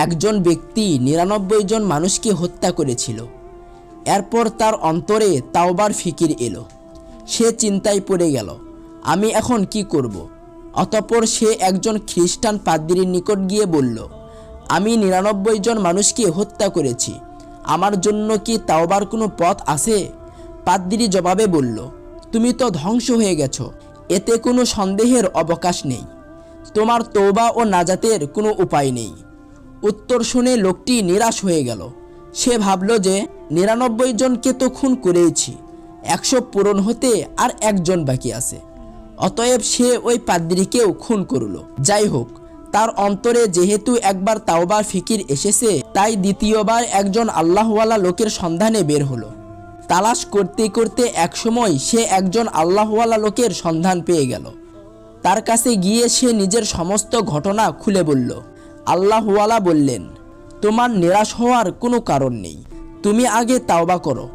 একজন ব্যক্তি ৯৯ জন মানুষকে হত্যা করেছিল। এরপর তার অন্তরে তাওবার ফিকির এলো। সে চিন্তায় পড়ে গেল, আমি এখন কি করব। অতঃপর সে একজন খ্রিস্টান পাদ্রীর নিকট গিয়ে বলল, আমি ৯৯ জন মানুষকে হত্যা করেছি, আমার জন্য কি তাওবার কোনো পথ আছে? পাদ্রী জবাবে বলল, তুমি তো ধ্বংস হয়ে গেছো, এতে কোনো সন্দেহের অবকাশ নেই, তোমার তওবা ও নাজাতের কোনো উপায় নেই। উত্তর শুনে লোকটি নিরাশ হয়ে গেল। সে ভাবল যে ৯৯ জনকে তো খুন করেইছি, ১০০ পূরণ হতে আর একজন বাকি আছে। অতএব সে ওই পাদ্রীকেও খুন করল। যাই হোক, তার অন্তরে যেহেতু একবার তাওবার ফিকির এসেছে, তাই দ্বিতীয়বার একজন আল্লাহওয়ালা লোকের সন্ধানে বের হলো। তালাশ করতে করতে একসময় সে একজন আল্লাহওয়ালা লোকের সন্ধান পেয়ে গেল। তার কাছে গিয়ে সে নিজের সমস্ত ঘটনা খুলে বলল। আল্লাহওয়ালা বললেন, তোমার নিরাশ হওয়ার কোনো কারণ নেই, তুমি আগে তাওবা করো,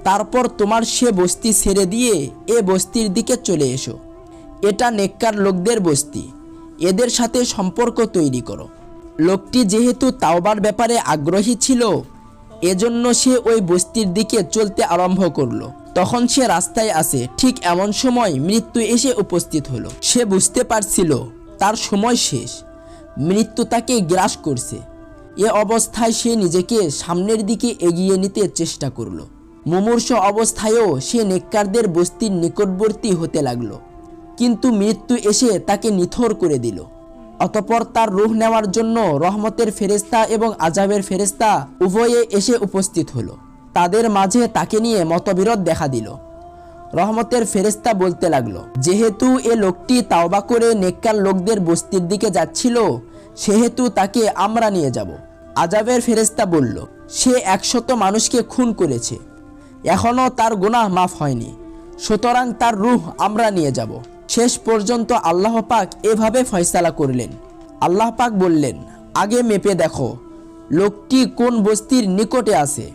তারপর তোমার সে বস্তি ছেড়ে দিয়ে এ বস্তির দিকে চলে এসো। এটা নেককার লোকদের বস্তি, এদের সাথে সম্পর্ক তৈরি করো। লোকটি যেহেতু তাওবার ব্যাপারে আগ্রহী ছিল, এজন্য সে ওই বস্তির দিকে চলতে আরম্ভ করলো। তখন সে রাস্তায় আছে, ঠিক এমন সময় মৃত্যু এসে উপস্থিত হলো। সে বুঝতে পারছিল তার সময় শেষ, মৃত্যু তাকে গ্রাস করছে। এ অবস্থায় সে নিজেকে সামনের দিকে এগিয়ে নিতে চেষ্টা করলো। মুমূর্ষ অবস্থায়ও সে নেককারদের বস্তির নিকটবর্তী হতে লাগলো, কিন্তু মৃত্যু এসে তাকে নিথর করে দিল। অতঃপর তার রূহ নেওয়ার জন্য রহমতের ফেরেশতা এবং আযাবের ফেরেশতা উভয়ে এসে উপস্থিত হলো। তাদের মাঝে তাকে নিয়ে মতবিরোধ দেখা দিল। রহমতের ফেরেশতা বলতে লাগলো, যেহেতু এ লোকটি তাওবা করে নেককার লোকদের বস্তির দিকে যাচ্ছিল, সেহেতু তাকে আমরা নিয়ে যাব। আযাবের ফেরেশতা বলল, সে ১০০ মানুষকে খুন করেছে, এখনও তার গুনাহ মাফ হয়নি, সুতরাং তার রূহ আমরা নিয়ে যাব। শেষ পর্যন্ত আল্লাহ পাক এভাবে ফয়সালা করলেন। আল্লাহ পাক বললেন, আগে মেপে দেখো লোকটি কোন বস্তির নিকটে আছে,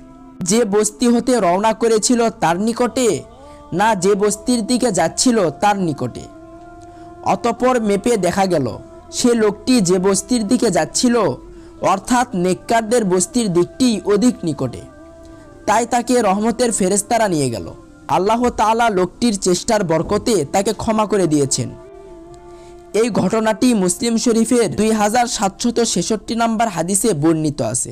যে বস্তি হতে রওনা করেছিল তার নিকটে, না যে বস্তির দিকে যাচ্ছিল তার নিকটে। অতঃপর মেপে দেখা গেল সে লোকটি যে বস্তির দিকে যাচ্ছিল, অর্থাৎ নেককারদের বস্তির দিকটি অধিক নিকটে। তাই তাকে রহমতের ফেরেশতারা নিয়ে গেল। আল্লাহ তাআলা লোকটির চেষ্টার বরকতে তাকে ক্ষমা করে দিয়েছেন। এই ঘটনাটি মুসলিম শরীফের 2766 নম্বর হাদিসে বর্ণিত আছে।